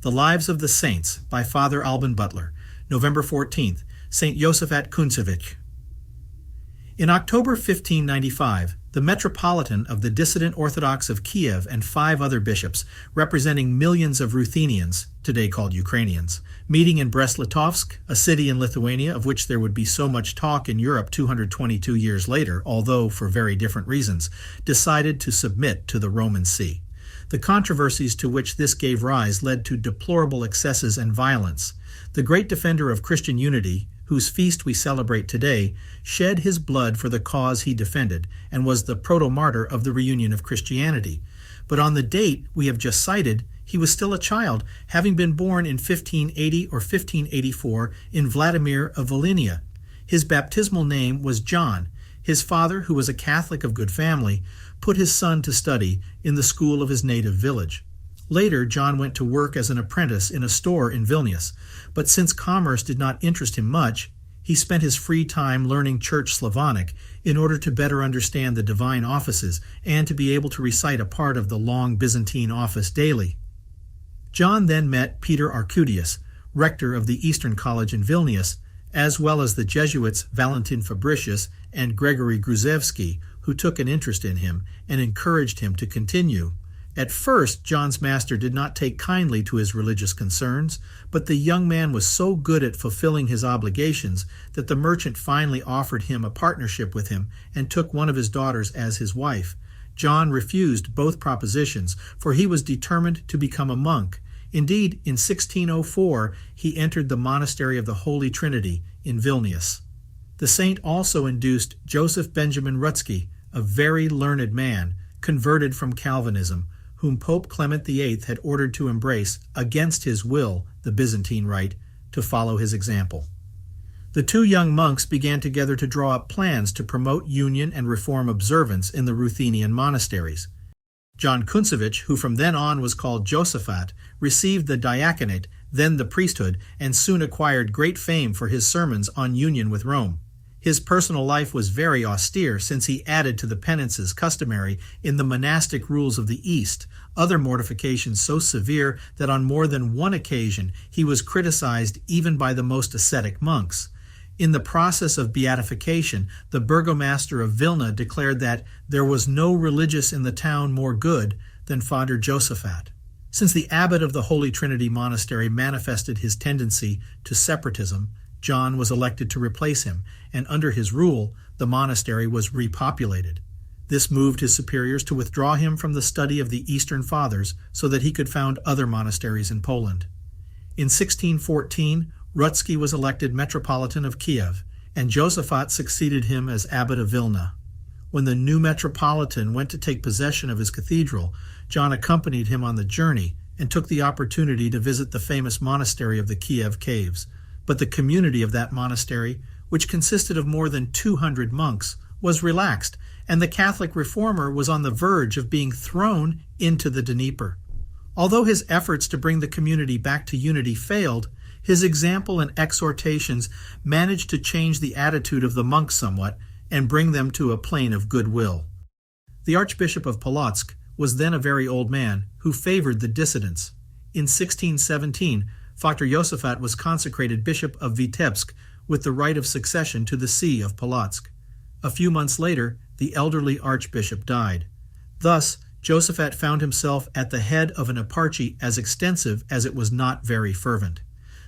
The Lives of the Saints by Father Alban Butler, November 14th, St. Josaphat Kuntsevych. In October 1595, the Metropolitan of the dissident Orthodox of Kiev and 5 other bishops, representing millions of Ruthenians, today called Ukrainians, meeting in Brest-Litovsk, a city in Lithuania of which there would be so much talk in Europe 222 years later, although for very different reasons, decided to submit to the Roman See. The controversies to which this gave rise led to deplorable excesses and violence. The great defender of Christian unity, whose feast we celebrate today, shed his blood for the cause he defended, and was the protomartyr of the reunion of Christianity. But on the date we have just cited, he was still a child, having been born in 1580 or 1584 in Vladimir of Volhynia. His baptismal name was John. His father, who was a Catholic of good family, put his son to study in the school of his native village. Later, John went to work as an apprentice in a store in Vilnius, but since commerce did not interest him much, he spent his free time learning Church Slavonic in order to better understand the divine offices and to be able to recite a part of the long Byzantine office daily. John then met Peter Arcudius, rector of the Eastern College in Vilnius, as well as the Jesuits Valentin Fabricius and Gregory Gruzevsky, who took an interest in him and encouraged him to continue. At first, John's master did not take kindly to his religious concerns, but the young man was so good at fulfilling his obligations that the merchant finally offered him a partnership with him and took one of his daughters as his wife. John refused both propositions, for he was determined to become a monk. Indeed, in 1604, he entered the Monastery of the Holy Trinity in Vilnius. The saint also induced Joseph Benjamin Rutsky, a very learned man, converted from Calvinism, whom Pope Clement VIII had ordered to embrace, against his will, the Byzantine rite, to follow his example. The 2 young monks began together to draw up plans to promote union and reform observance in the Ruthenian monasteries. John Kuncevyc, who from then on was called Josaphat, received the diaconate, then the priesthood, and soon acquired great fame for his sermons on union with Rome. His personal life was very austere, since he added to the penances customary in the monastic rules of the East other mortifications so severe that on more than one occasion he was criticized even by the most ascetic monks. In the process of beatification, the burgomaster of Vilna declared that there was no religious in the town more good than Father Josaphat. Since the abbot of the Holy Trinity Monastery manifested his tendency to separatism, John was elected to replace him, and under his rule, the monastery was repopulated. This moved his superiors to withdraw him from the study of the Eastern Fathers so that he could found other monasteries in Poland. In 1614, Rutsky was elected Metropolitan of Kiev, and Josaphat succeeded him as abbot of Vilna. When the new Metropolitan went to take possession of his cathedral, John accompanied him on the journey and took the opportunity to visit the famous monastery of the Kiev caves. But the community of that monastery, which consisted of more than 200 monks, was relaxed, and the Catholic reformer was on the verge of being thrown into the Dnieper. Although his efforts to bring the community back to unity failed, his example and exhortations managed to change the attitude of the monks somewhat and bring them to a plane of goodwill. The Archbishop of Polotsk was then a very old man who favored the dissidents. In 1617, Father Josaphat was consecrated Bishop of Vitebsk with the right of succession to the see of Polotsk. A few months later, the elderly archbishop died. Thus, Josaphat found himself at the head of an eparchy as extensive as it was not very fervent.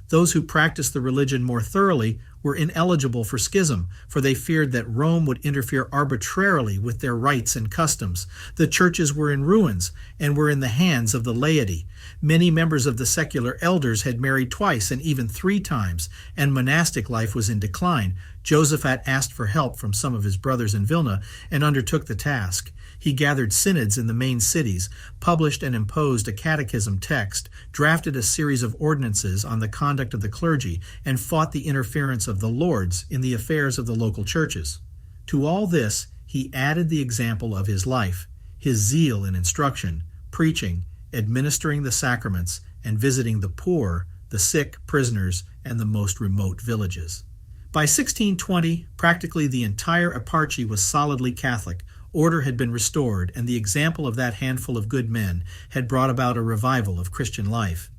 Those who practiced the religion more thoroughly were ineligible for schism, for they feared that Rome would interfere arbitrarily with their rites and customs. The churches were in ruins and were in the hands of the laity. Many members of the secular elders had married twice and even 3 times, and monastic life was in decline. Josaphat asked for help from some of his brothers in Vilna and undertook the task. He gathered synods in the main cities, published and imposed a catechism text, drafted a series of ordinances on the conduct of the clergy, and fought the interference of the lords in the affairs of the local churches. To all this, he added the example of his life, his zeal in instruction, preaching, administering the sacraments, and visiting the poor, the sick, prisoners, and the most remote villages. By 1620, practically the entire eparchy was solidly Catholic. Order had been restored, and the example of that handful of good men had brought about a revival of Christian life.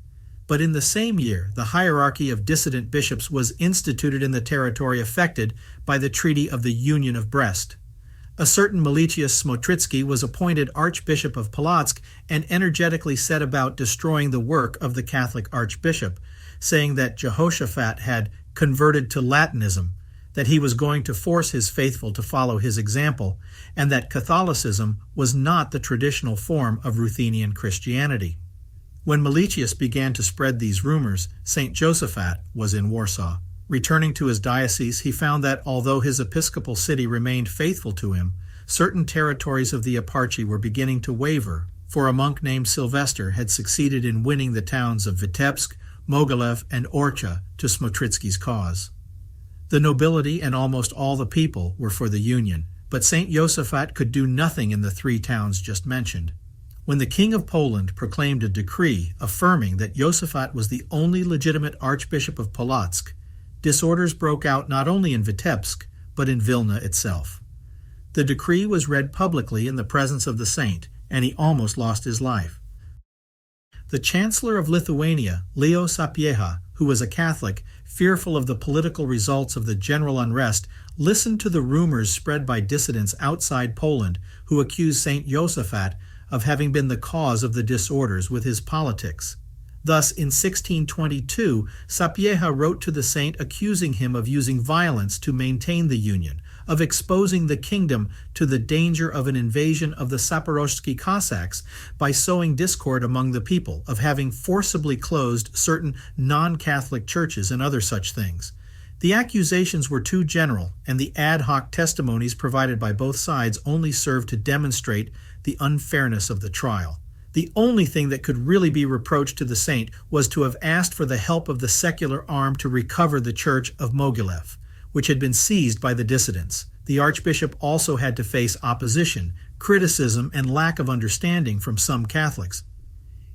But in the same year, the hierarchy of dissident bishops was instituted in the territory affected by the Treaty of the Union of Brest. A certain Meletius Smotritsky was appointed Archbishop of Polotsk and energetically set about destroying the work of the Catholic archbishop, saying that Josaphat had converted to Latinism, that he was going to force his faithful to follow his example, and that Catholicism was not the traditional form of Ruthenian Christianity. When Meletius began to spread these rumors, St. Josaphat was in Warsaw. Returning to his diocese, he found that, although his episcopal city remained faithful to him, certain territories of the eparchy were beginning to waver, for a monk named Sylvester had succeeded in winning the towns of Vitebsk, Mogilev, and Orcha to Smotritsky's cause. The nobility and almost all the people were for the union, but St. Josaphat could do nothing in the 3 towns just mentioned. When the King of Poland proclaimed a decree affirming that Josaphat was the only legitimate Archbishop of Polotsk, disorders broke out not only in Vitebsk, but in Vilna itself. The decree was read publicly in the presence of the saint, and he almost lost his life. The Chancellor of Lithuania, Leo Sapieha, who was a Catholic, fearful of the political results of the general unrest, listened to the rumors spread by dissidents outside Poland who accused St. Josaphat of having been the cause of the disorders with his politics. Thus, in 1622, Sapieha wrote to the saint accusing him of using violence to maintain the union, of exposing the kingdom to the danger of an invasion of the Zaporozhsky Cossacks by sowing discord among the people, of having forcibly closed certain non-Catholic churches and other such things. The accusations were too general, and the ad hoc testimonies provided by both sides only served to demonstrate the unfairness of the trial. The only thing that could really be reproached to the saint was to have asked for the help of the secular arm to recover the church of Mogilev, which had been seized by the dissidents. The archbishop also had to face opposition, criticism, and lack of understanding from some Catholics.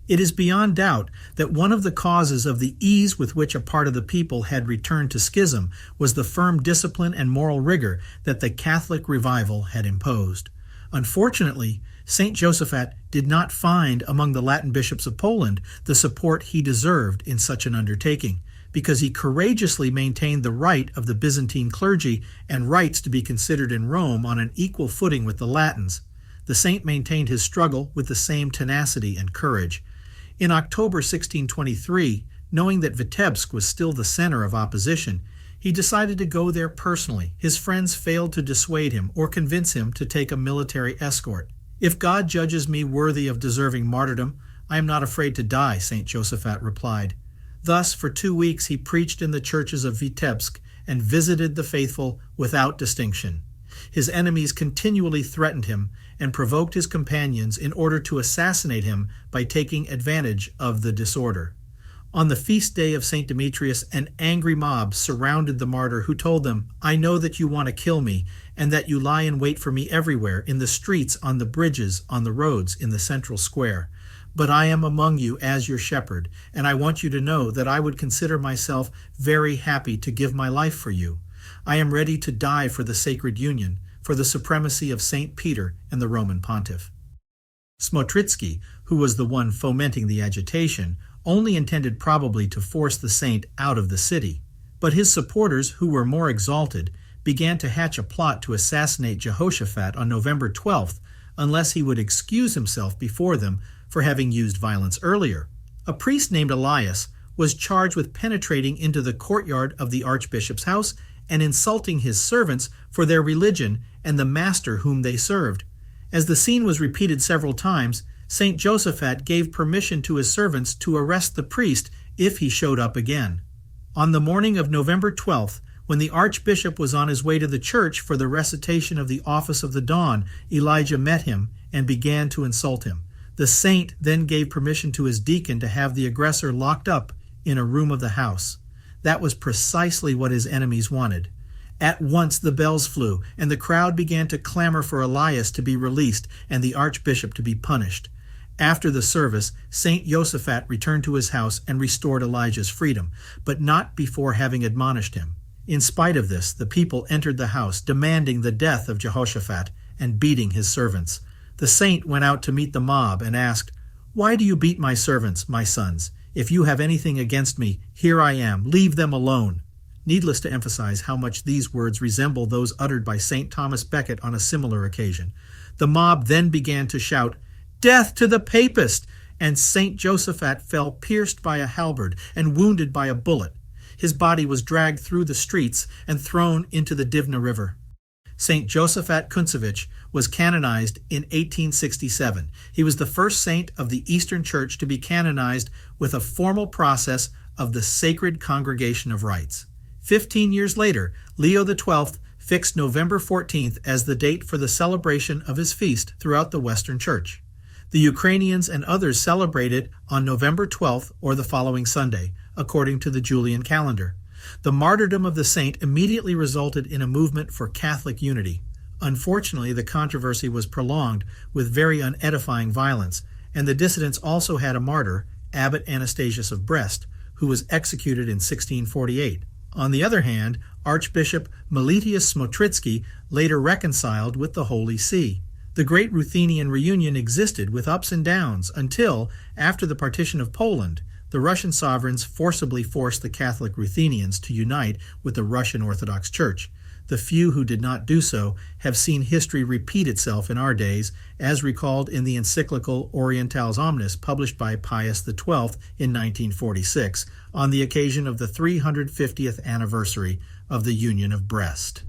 It is beyond doubt that one of the causes of the ease with which a part of the people had returned to schism was the firm discipline and moral rigor that the Catholic revival had imposed. Unfortunately, St. Josaphat did not find among the Latin bishops of Poland the support he deserved in such an undertaking, because he courageously maintained the right of the Byzantine clergy and rights to be considered in Rome on an equal footing with the Latins. The saint maintained his struggle with the same tenacity and courage. In October 1623, knowing that Vitebsk was still the center of opposition, he decided to go there personally. His friends failed to dissuade him or convince him to take a military escort. "If God judges me worthy of deserving martyrdom, I am not afraid to die," St. Josaphat replied. Thus, for 2 weeks he preached in the churches of Vitebsk and visited the faithful without distinction. His enemies continually threatened him and provoked his companions in order to assassinate him by taking advantage of the disorder. On the feast day of St. Demetrius, an angry mob surrounded the martyr, who told them, "I know that you want to kill me, and that you lie in wait for me everywhere, in the streets, on the bridges, on the roads, in the central square. But I am among you as your shepherd, and I want you to know that I would consider myself very happy to give my life for you. I am ready to die for the sacred union, for the supremacy of St. Peter and the Roman pontiff." Smotritsky, who was the one fomenting the agitation, only intended probably to force the saint out of the city. But his supporters, who were more exalted, began to hatch a plot to assassinate Jehosaphat on November 12th, unless he would excuse himself before them for having used violence earlier. A priest named Elias was charged with penetrating into the courtyard of the archbishop's house and insulting his servants for their religion and the master whom they served. As the scene was repeated several times, St. Josaphat gave permission to his servants to arrest the priest if he showed up again. On the morning of November 12th, when the archbishop was on his way to the church for the recitation of the office of the dawn, Elijah met him and began to insult him. The saint then gave permission to his deacon to have the aggressor locked up in a room of the house. That was precisely what his enemies wanted. At once the bells flew, and the crowd began to clamor for Elias to be released and the archbishop to be punished. After the service, St. Josaphat returned to his house and restored Elijah's freedom, but not before having admonished him. In spite of this, the people entered the house, demanding the death of Jehosaphat and beating his servants. The saint went out to meet the mob and asked, "Why do you beat my servants, my sons? If you have anything against me, here I am. Leave them alone." Needless to emphasize how much these words resemble those uttered by St. Thomas Becket on a similar occasion. The mob then began to shout, "Death to the papist!" and St. Josaphat fell pierced by a halberd and wounded by a bullet. His body was dragged through the streets and thrown into the Divna River. St. Josaphat Kuntsevych was canonized in 1867. He was the first saint of the Eastern Church to be canonized with a formal process of the Sacred Congregation of Rites. 15 years later, Leo XII fixed November 14th as the date for the celebration of his feast throughout the Western Church. The Ukrainians and others celebrate it on November 12th or the following Sunday, according to the Julian calendar. The Martyrdom of the Saint immediately resulted in a movement for Catholic unity. Unfortunately, the controversy was prolonged with very unedifying violence, and the dissidents also had a martyr, Abbot Anastasius of Brest, who was executed in 1648. On the other hand, Archbishop Meletius Smotritsky later reconciled with the Holy See. The great Ruthenian reunion existed with ups and downs until, after the partition of Poland, the Russian sovereigns forcibly forced the Catholic Ruthenians to unite with the Russian Orthodox Church. The few who did not do so have seen history repeat itself in our days, as recalled in the encyclical Orientalis Omnis published by Pius XII in 1946 on the occasion of the 350th anniversary of the Union of Brest.